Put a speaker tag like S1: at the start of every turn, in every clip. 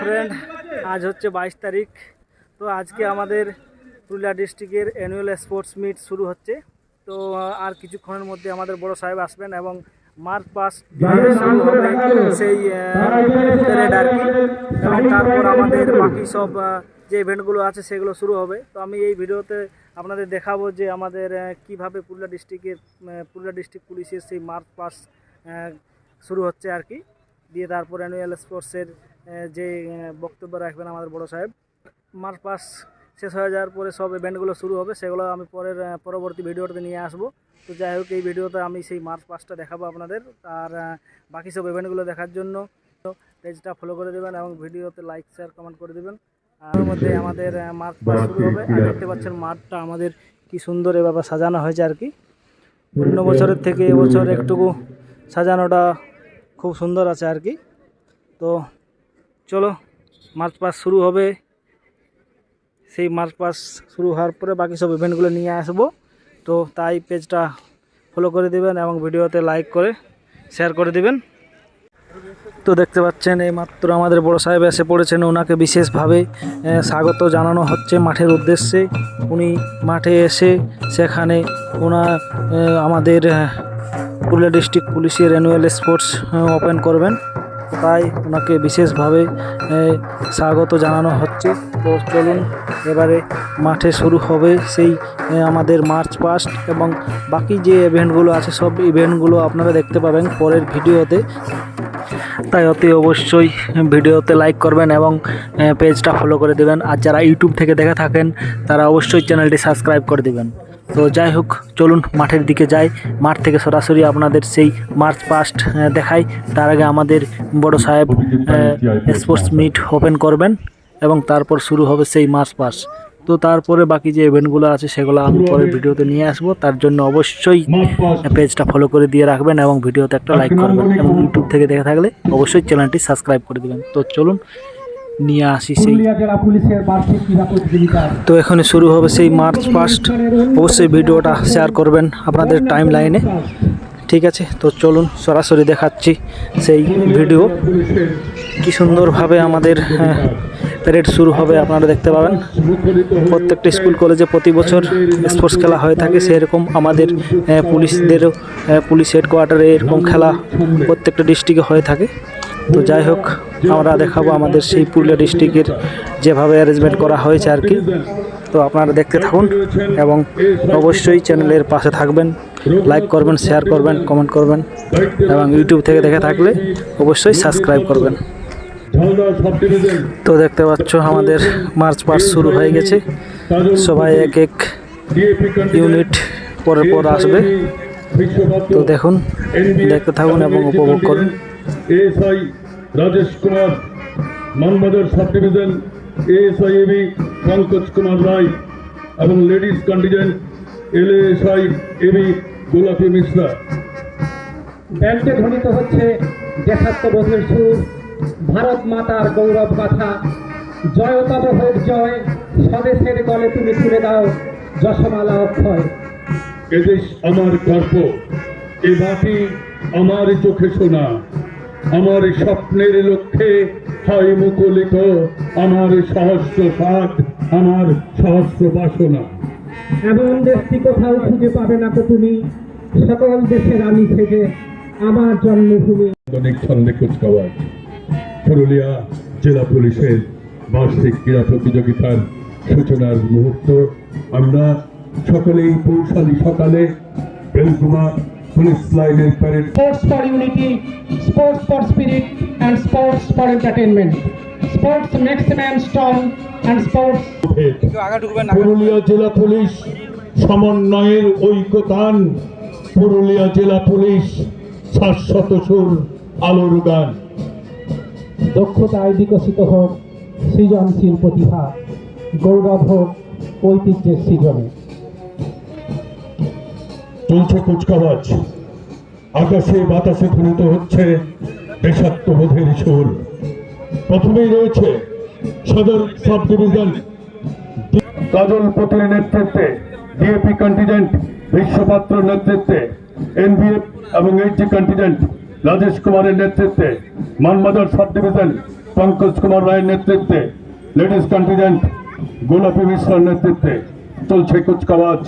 S1: Friend, আজ হচ্ছে 22 তারিখ। তো আজকে আমাদের পুরুলিয়া ডিস্ট্রিক্টের অ্যানুয়াল স্পোর্টস মিট শুরু হচ্ছে। তো আর কিছুক্ষণের মধ্যে আমাদের বড় সাহেব আসবেন এবং মার্চ পাস শুরু হবে সেই প্যারেড আর কি। এবং তারপর আমাদের বাকি সব যে ইভেন্টগুলো আছে সেগুলো শুরু হবে। তো আমি এই ভিডিওতে আপনাদের দেখাবো যে আমাদের কিভাবে পুরুলিয়া ডিস্ট্রিক্ট পুলিশের সেই মার্চ পাস শুরু হচ্ছে আর কি। দিয়ে তারপর অ্যানুয়াল স্পোর্টসের যে বক্তব্য রাখবেন আমাদের বড় সাহেব। মার্চ পাস শেষ হয়ে যাওয়ার পরে সব ইভেন্টগুলো শুরু হবে, সেগুলো আমি পরবর্তী ভিডিওতে নিয়ে আসবো। তো যাই হোক, এই ভিডিওতে আমি সেই মার্চ পাসটা দেখাবো আপনাদের। আর বাকি সব ইভেন্টগুলো দেখার জন্য পেজটা ফলো করে দেবেন এবং ভিডিওতে লাইক শেয়ার কমেন্ট করে দেবেন। তার মধ্যে আমাদের মার্চ পাস শুরু হবে। আর দেখতে পাচ্ছেন মাঠটা আমাদের কি সুন্দর এভাবে সাজানো হয়েছে আর কি। অন্য বছরের থেকে এবছর একটুকু সাজানোটা খুব সুন্দর আছে আর কি। তো চলো, মার্চ পাস শুরু হবে। সেই মার্চ পাস শুরু হওয়ার পরে বাকি সব ইভেন্টগুলো নিয়ে আসবো। তো তাই পেজটা ফলো করে দিবেন এবং ভিডিওতে লাইক করে শেয়ার করে দিবেন। তো দেখতে পাচ্ছেন এই মাত্র আমাদের বড় সাহেব এসে পড়েছেন। ওনাকে বিশেষভাবে স্বাগত জানানো হচ্ছে মাঠের উদ্দেশ্যে। উনি মাঠে এসে সেখানে আমাদের পুরুলিয়া ডিস্ট্রিক্ট পুলিশের অ্যানুয়াল স্পোর্টস ওপেন করবেন, তাই ওনাকে বিশেষভাবে স্বাগত জানানো হচ্ছে। তো চলুন, এবারে মাঠে শুরু হবে সেই আমাদের মার্চ পাস্ট এবং বাকি যে ইভেন্টগুলো আছে সব ইভেন্টগুলো আপনারা দেখতে পাবেন পরের ভিডিওতে। তাই অতি অবশ্যই ভিডিওতে লাইক করবেন এবং পেজটা ফলো করে দেবেন। আর যারা ইউটিউব থেকে দেখে থাকেন তারা অবশ্যই চ্যানেলটি সাবস্ক্রাইব করে দেবেন। তো যাই হোক, চলুন মাঠের দিকে যাই। মাঠ থেকে সরাসরি আপনাদের সেই মার্চ পাস্ট দেখাই। তার আগে আমাদের বড় সাহেব স্পোর্টস মিট ওপেন করবেন এবং তারপর শুরু হবে সেই মার্চ পাস। তো তারপরে বাকি যে ইভেন্টগুলো আছে সেগুলো আমি পরের ভিডিওতে নিয়ে আসবো। তার জন্য অবশ্যই পেজটা ফলো করে দিয়ে রাখবেন এবং ভিডিওতে একটা লাইক করবেন এবং ইউটিউব থেকে দেখে থাকলে অবশ্যই চ্যানেলটি সাবস্ক্রাইব করে দেবেন। তো চলুন নিয়ে আসি সেই। তো এখনই শুরু হবে সেই মার্চ পাস্ট। অবশ্যই ভিডিওটা শেয়ার করবেন আপনাদের টাইম লাইনে, ঠিক আছে? তো চলুন সরাসরি দেখাচ্ছি সেই ভিডিও। কি সুন্দরভাবে আমাদের প্যারেড শুরু হবে আপনারা দেখতে পাবেন। প্রত্যেকটা স্কুল কলেজে প্রতি বছর স্পোর্টস খেলা হয়ে থাকে, সেরকম আমাদের পুলিশদেরও পুলিশ হেডকোয়ার্টারে এরকম খেলা প্রত্যেকটা ডিস্ট্রিক্টে হয়ে থাকে। তো যাই হোক, আমরা দেখাবো আমাদের সেই পুরুলিয়া ডিস্ট্রিক্টের যেভাবে অ্যারেঞ্জমেন্ট করা হয়েছে আর কি। তো আপনারা দেখতে থাকুন এবং অবশ্যই চ্যানেলের পাশে থাকবেন, লাইক করবেন, শেয়ার করবেন, কমেন্ট করবেন এবং ইউটিউব থেকে দেখে থাকলে অবশ্যই সাবস্ক্রাইব করবেন। তো দেখতে পাচ্ছ আমাদের মার্চ পাস শুরু হয়ে গেছে। সবাই এক এক ইউনিট পরের পর আসবে। তো দেখুন, দেখতে থাকুন এবং উপভোগ করুন।
S2: ASI Rajesh Kumar, Manbazar sub division ASI AB Pankaj Kumar Roy এবং লেডিস কন্টিজেন্ট এলএসআই এবি গোলাপী মিশ্রা।
S3: ব্যান্ডে ধ্বনিত হচ্ছে দেশাত্মবোধের সুর, ভারত মাতার গৌরব গাথা। জয় তব হোক জয়, স্বদেশের গলে তুমি তুলে দাও যশমালা অক্ষয়।
S2: এদেশ আমার গর্ব, এ মাটি আমার চোখে শোনা, আমার স্বপ্নের লক্ষ্যে হয় মুকুলিত আমার সহস্র সাধ, আমার সহস্র বাসনা।
S3: এমন দেশটি কোথাও খুঁজে পাবে না তো তুমি, সকল দেশের আমি থেকে আমার জন্মভূমি।
S2: ছন্দে কুচকাওয়াজ পুরুলিয়া জেলা পুলিশের বার্ষিক ক্রীড়া প্রতিযোগিতার সূচনার মুহূর্ত। আমরা সকলেই পৌঁছালি সকালে বেলগুমা পুলিশ লাইনের parade.
S3: Sports for unity, sports for spirit and sports for entertainment, sports makes man strong and sports.
S2: Purulia জেলা পুলিশ সমন্বয়ের ঐক্যতান, পুরুলিয়া জেলা পুলিশ শাশ্বত সুর আলোর গান।
S3: দক্ষতায় বিকশিত হোক সৃজনশীল প্রতিভা, গৌরব হোক ঐতিহ্যের সৃজনে।
S2: চলছে কুচকাওয়াজ, আকাশে বাতাসে ধ্বনিত হচ্ছে দেশাত্মবোধের সুর। প্রথমেই রয়েছে সদর সাব ডিভিশন কাজল পতির নেতৃত্বে, ডিএপি কন্টিজেন্ট বিশ্বপাত্র নেতৃত্বে, এনভিএফ এবং এইচজি কন্টিজেন্ট রাজেশ কুমারের নেতৃত্বে, মানবাজার সাব ডিভিশন পঙ্কজ কুমার রায়ের নেতৃত্বে, লেডিস কন্টিজেন্ট গোলাপী মিশ্রার নেতৃত্বে চলছে কুচকাওয়াজ।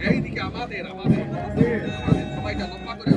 S4: এইদিকে আমাদের সবাইটা লম্বা করে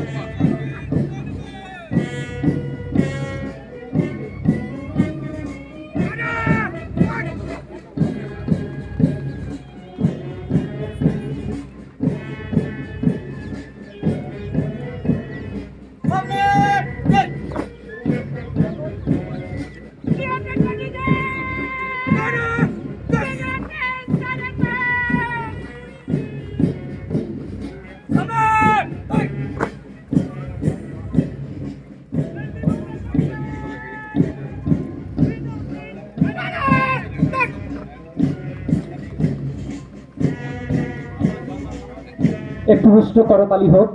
S3: একটু হুষ্ট করতালি হোক।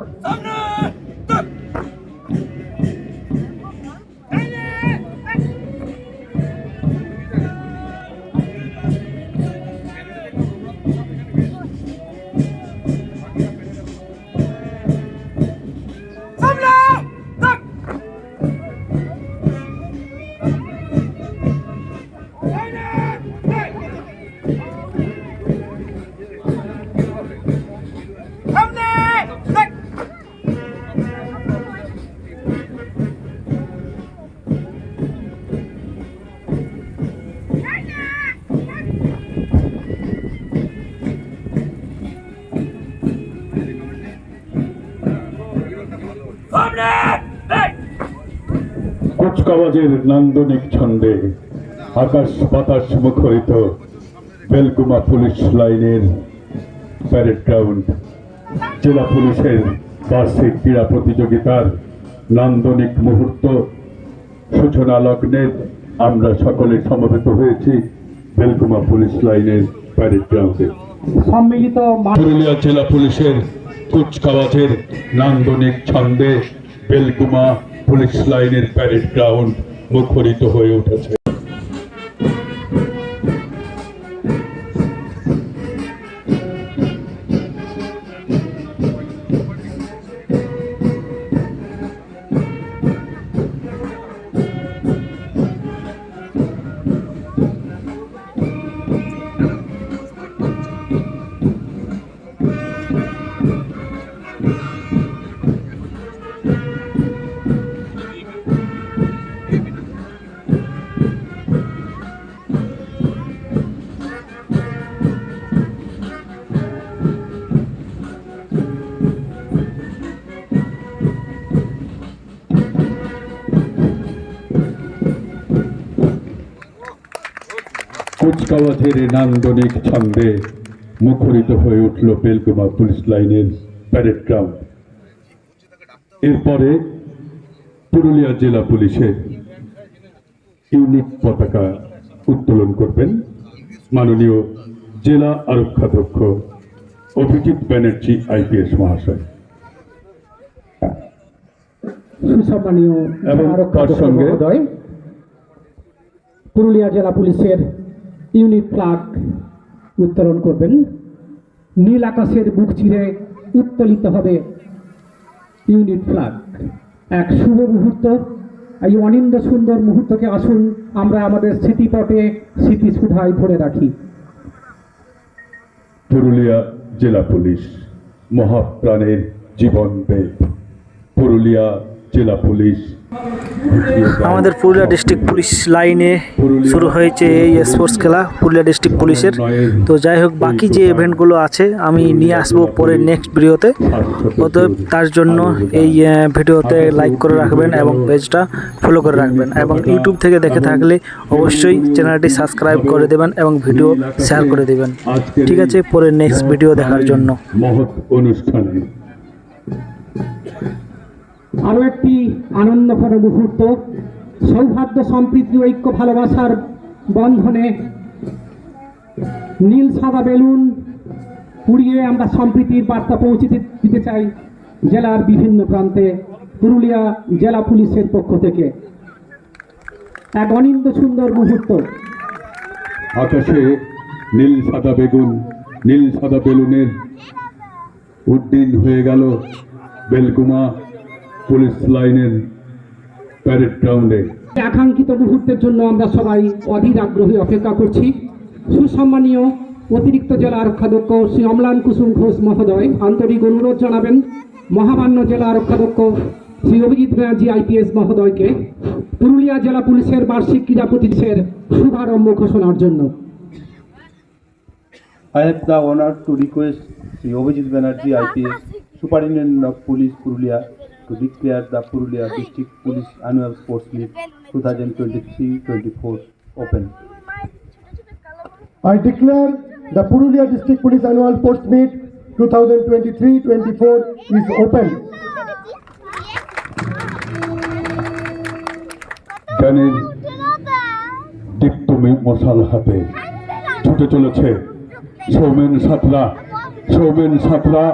S2: কুচকাওয়াজের নান্দনিক ছন্দে আকাশ বাতাস মুখরিত বেলগুমা পুলিশ লাইনের প্যারেড গ্রাউন্ড, জেলা পুলিশের বার্ষিক ক্রীড়া প্রতিযোগিতার নান্দনিক মুহূর্ত সূচনা লগ্নে আমরা সকলে সমবেত হয়েছি বেলগুমা পুলিশ লাইনের প্যারেড গ্রাউন্ডে।
S3: সম্মিলিত
S2: পুরুলিয়া জেলা পুলিশের কুচকাওয়াজের নান্দনিক ছন্দে বেলগুমা পুলিশ লাইনের প্যারেড গ্রাউন্ড মুখরিত হয়ে উঠেছে। কুচকাওয়াজের নান্দনিক ছন্দে মুখরিত হয়ে উঠল বেলগুমা পুলিশ লাইনের প্যারেড গ্রাউন্ড। এরপরে পুরুলিয়া জেলা পুলিশের ইউনিক পতাকা উত্তোলন করবেন মাননীয় জেলা আরক্ষাধ্যক্ষ অভিজিৎ ব্যানার্জি আইপিএস মহাশয়
S3: সুসম্মানীয়
S2: এবং তার
S3: আরক্ষাধ্যক্ষ
S2: সঙ্গে
S3: মহোদয়, পুরুলিয়া জেলা পুলিশের ইউনিট ফ্ল্যাগ উত্তোলন করবেন। নীল আকাশের বুক চিরে উত্তোলিত হবে ইউনিট ফ্ল্যাগ। এক শুভ মুহূর্ত, এই অনিন্দ সুন্দর মুহূর্তকে আসুন আমরা আমাদের স্মৃতিপটে স্মৃতিসুধায় ধরে রাখি।
S2: পুরুলিয়া জেলা পুলিশ মহাপ্রাণের জীবন বেদ। পুরুলিয়া জেলা পুলিশ
S1: আমাদের পুরুলিয়া ডিস্ট্রিক্ট পুলিশ লাইনে শুরু হয়েছে এই স্পোর্টস খেলা পুরুলিয়া ডিস্ট্রিক্ট পুলিশের। তো যাই হোক, বাকি যে ইভেন্টগুলো আছে আমি নিয়ে আসবো পরে নেক্সট ভিডিওতে। অতএব তার জন্য এই ভিডিওতে লাইক করে রাখবেন এবং পেজটা ফলো করে রাখবেন, এবং ইউটিউব থেকে দেখে থাকলে অবশ্যই চ্যানেলটি সাবস্ক্রাইব করে দেবেন এবং ভিডিও শেয়ার করে দেবেন। ঠিক আছে, পরে নেক্সট ভিডিও দেখার জন্য।
S2: মহৎ অনুষ্ঠানে
S3: আরও একটি আনন্দঘন মুহূর্ত, সৌহার্দ্য সম্প্রীতি ঐক্য ভালোবাসার বন্ধনে নীল সাদা বেলুন পুড়িয়ে আমরা সম্প্রীতির বার্তা পৌঁছে দিতে চাই জেলার বিভিন্ন প্রান্তে পুরুলিয়া জেলা পুলিশের পক্ষ থেকে। এক অনিন্দ সুন্দর মুহূর্ত।
S2: আকাশে নীল সাদা বেগুন, নীল সাদা বেলুনের উড্ডীন হয়ে গেল বেলগুমা পুলিশ লাইনের প্যারেড গ্রাউন্ডে।
S3: আকাঙ্ক্ষিত মুহূর্তের জন্য আমরা সবাই অধীর আগ্রহে অপেক্ষা করছি। সুসম্মানীয় অতিরিক্ত জেলা আরক্ষাধ্যক্ষ শ্রী অম্লান কুসুম ঘোষ মহোদয় আন্তরিক অনুরোধ জানাবেন মহামান্য জেলা আরক্ষাধ্যক্ষ শ্রী অভিজিৎ ব্যানার্জি আইপিএস মহোদয়কে পুরুলিয়া জেলা পুলিশের বার্ষিক ক্রীড়া প্রতিষ্ঠানের শুভারম্ভ ঘোষণার জন্য।
S5: I have the honor to request Sri Abhijit Banerjee IPS, Superintendent of Police Purulia, to declare the Purulia District Police Annual Sports Meet 2023-24 open.
S6: I declare the Purulia District Police Annual Sports Meet 2023-24 is open.
S2: জ্ঞানের দীপ্ত মশাল হাতে ছুটে চলেছে সৌমেন সাঁতরা। সৌমেন সাঁতরা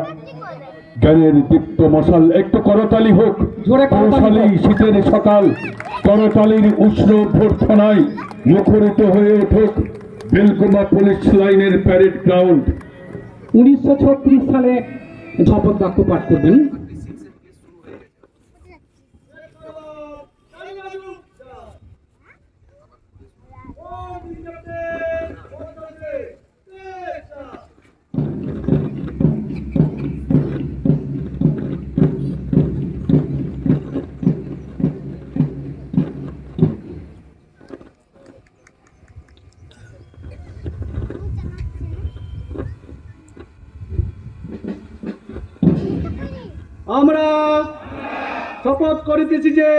S2: জ্ঞানের দীপ্ত মশাল। একটু করতালি হোক। কৌশালী শীতের সকাল, করতালির উষ্ণ ভর্থনায় মুখরিত হয়ে উঠুক বেলগুমা পুলিশ লাইনের প্যারেড গ্রাউন্ড।
S3: 1936 সালে শপথ বাক্য পাঠ করবেন।
S7: আমরা শপথ করিতেছি যে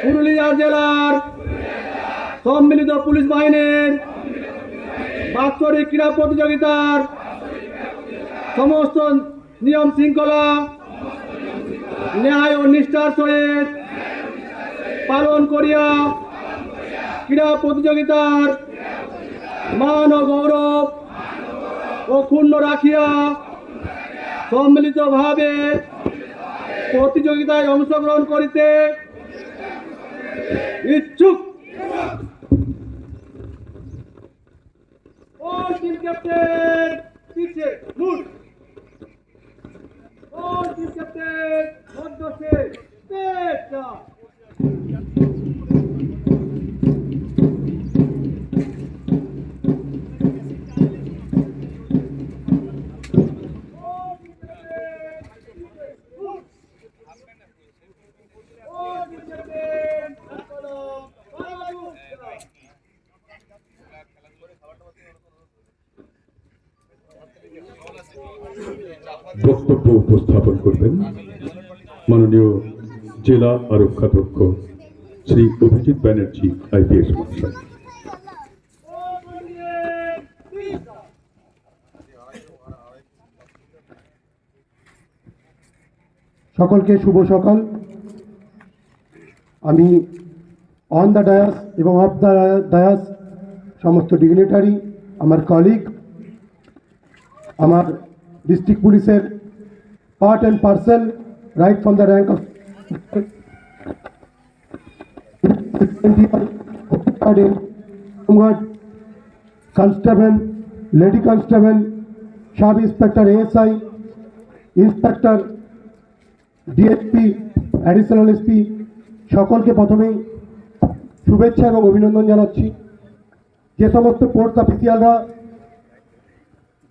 S7: পুরুলিয়া জেলার সম্মিলিত পুলিশ বাহিনীর বাৎসরিক ক্রীড়া প্রতিযোগিতার সমস্ত নিয়ম শৃঙ্খলা ন্যায় ও নিষ্ঠার সহিত পালন করিয়া ক্রীড়া প্রতিযোগিতার মান ও গৌরব অক্ষুণ্ণ রাখিয়া সম্মিলিতভাবে প্রতিযোগিতায় অংশগ্রহণ করিতে ইচ্ছুক All team captain, পিছে মুভ। All team captain, মধ্যে পেটা।
S2: বক্তব্য উপস্থাপন করবেন মাননীয় জেলা আরক্ষাধ্যক্ষ শ্রী অভিজিৎ ব্যানার্জি আইপিএস মহাশয়।
S6: সকলকে শুভ সকাল। আমি অন দ্য ডায়াস এবং অফ দ্য ডায়াস সমস্ত ডিগনিটারি, আমার কলিগ, আমার ডিস্ট্রিক্ট পুলিশের part and parcel right from the rank of constable, lady constable, sub inspector ASI, inspector, DSP, additional SP, সকলকে প্রথমেই শুভেচ্ছা এবং অভিনন্দন জানাচ্ছি। যে সমস্ত ফোর্স অফিসিয়ালরা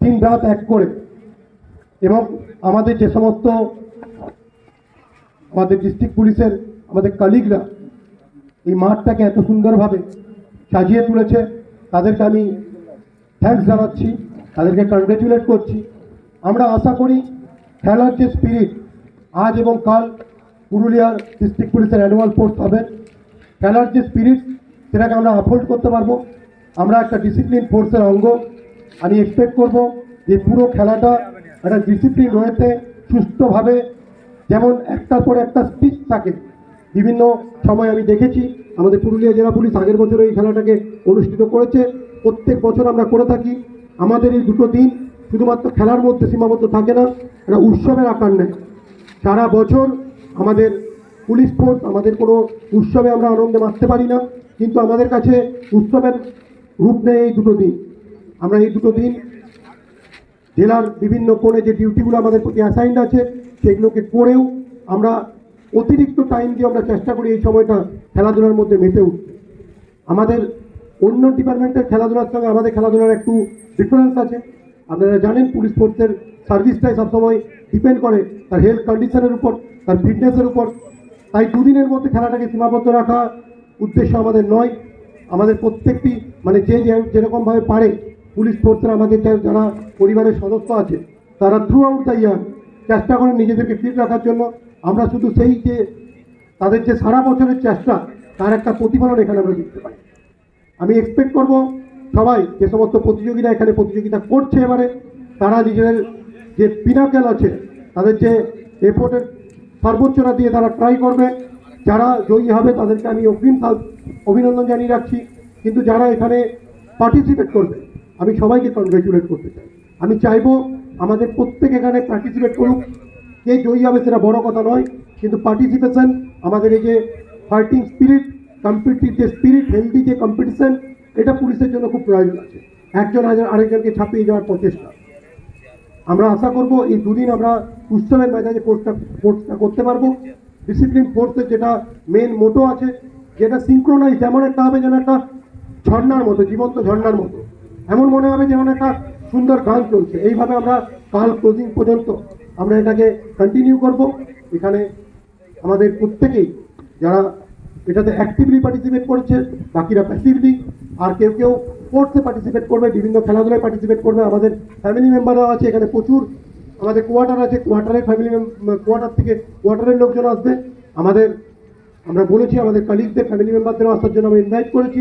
S6: দিন রাত এক করে এবং আমাদের যে সমস্ত আমাদের ডিস্ট্রিক্ট পুলিশের আমাদের কলিগরা এই মাঠটাকে এত সুন্দরভাবে সাজিয়ে তুলেছে, তাদেরকে আমি থ্যাঙ্কস জানাচ্ছি, তাদেরকে কংগ্রেচুলেট করছি। আমরা আশা করি খেলার যে স্পিরিট আজ এবং কাল পুরুলিয়ার ডিস্ট্রিক্ট পুলিশের অ্যানুয়াল স্পোর্টস হবে, খেলার যে স্পিরিট সেটাকে আমরা আপহোল্ড করতে পারবো। আমরা একটা ডিসিপ্লিন ফোর্সের অঙ্গ। আমি এক্সপেক্ট করব যে পুরো খেলাটা একটা ডিসিপ্লিন রয়েছে, সুস্থভাবে, যেমন একটার পর একটা স্পিচ থাকে। বিভিন্ন সময় আমি দেখেছি আমাদের পুরুলিয়া জেলা পুলিশ আগের বছর এই খেলাটাকে অনুষ্ঠিত করেছে, প্রত্যেক বছর আমরা করে থাকি। আমাদের এই দুটো দিন শুধুমাত্র খেলার মধ্যে সীমাবদ্ধ থাকে না, এটা উৎসবের আকার নেয়। সারা বছর আমাদের পুলিশ ফোর্স, আমাদের কোনো উৎসবে আমরা আনন্দে মাততে পারি না, কিন্তু আমাদের কাছে উৎসবের রূপ নেয় এই দুটো দিন। আমরা এই দুটো দিন জেলার বিভিন্ন কোণে যে ডিউটিগুলো আমাদের প্রতি অ্যাসাইন্ড আছে সেগুলোকে করেও আমরা অতিরিক্ত টাইম দিয়ে আমরা চেষ্টা করি এই সময়টা খেলাধুলার মধ্যে মেতে উঠতে। আমাদের অন্য ডিপার্টমেন্টের খেলাধুলার সঙ্গে আমাদের খেলাধুলার একটু ডিফারেন্স আছে। আপনারা জানেন পুলিশ ফোর্সের সার্ভিসটাই সবসময় ডিপেন্ড করে তার হেলথ কন্ডিশনের উপর, তার ফিটনেসের উপর। তাই দুদিনের মধ্যে খেলাটাকে সীমাবদ্ধ রাখা উদ্দেশ্য আমাদের নয়। আমাদের প্রত্যেকটি মানে যে যেরকমভাবে পারে পুলিশ ফোর্সের আমাদের যারা পরিবারের সদস্য আছে তারা থ্রু আউট দ্য ইয়ার চেষ্টা করেন নিজেদেরকে ফিট রাখার জন্য। আমরা শুধু সেই যে তাদের যে সারা বছরের চেষ্টা তার একটা প্রতিফলন এখানে আমরা দেখতে পাই। আমি এক্সপেক্ট করব সবাই যে সমস্ত প্রতিযোগীরা এখানে প্রতিযোগিতা করছে এবারে তারা নিজেদের যে পিনাকেল আছে তাদের যে এফোর্টের সর্বোচ্চটা দিয়ে তারা ট্রাই করবে। যারা জয়ী হবে তাদেরকে আমি অগ্রিম অভিনন্দন জানিয়ে রাখছি, কিন্তু যারা এখানে পার্টিসিপেট করবে আমি সবাইকে কনগ্রেচুলেট করতে চাই। আমি চাইবো আমাদের প্রত্যেক এখানে পার্টিসিপেট করুক। কে জয়ী হবে সেটা বড় কথা নয়, কিন্তু পার্টিসিপেশন, আমাদের এই যে ফাইটিং স্পিরিট, কম্পিটিটিভ যে স্পিরিট, হেলদি যে কম্পিটিশন, এটা পুলিশের জন্য খুব প্রয়োজন আছে। একজন আরেকজনকে ছাপিয়ে যাওয়ার প্রচেষ্টা। আমরা আশা করব এই দুদিন আমরা উৎসবের ময়দানে কোর্সটা করতে পারবো। ডিসিপ্লিন ফোর্সের যেটা মেন মোটো আছে, যেটা সিঙ্ক্রোনাইজ, যেমন একটা হবে যেন একটা ঝর্ণার মতো, জীবন্ত ঝর্ণার মতো, এমন মনে হবে যেমন একটা সুন্দর গান চলছে। এইভাবে আমরা কাল ক্লোজিং পর্যন্ত আমরা এটাকে কন্টিনিউ করব। এখানে আমাদের প্রত্যেকেই যারা এটাতে অ্যাক্টিভলি পার্টিসিপেট করেছে, বাকিরা প্যাসিভলি, আর কেউ কেউ স্পোর্টসে পার্টিসিপেট করবে, বিভিন্ন খেলাধুলায় পার্টিসিপেট করবে। আমাদের ফ্যামিলি মেম্বাররাও আছে এখানে প্রচুর, আমাদের কোয়ার্টার আছে, কোয়ার্টারের কোয়ার্টার থেকে কোয়ার্টারের লোকজন আসবে। আমরা বলেছি আমাদের কালিগদের ফ্যামিলি মেম্বারদেরও আসার জন্য আমরা ইনভাইট করেছি।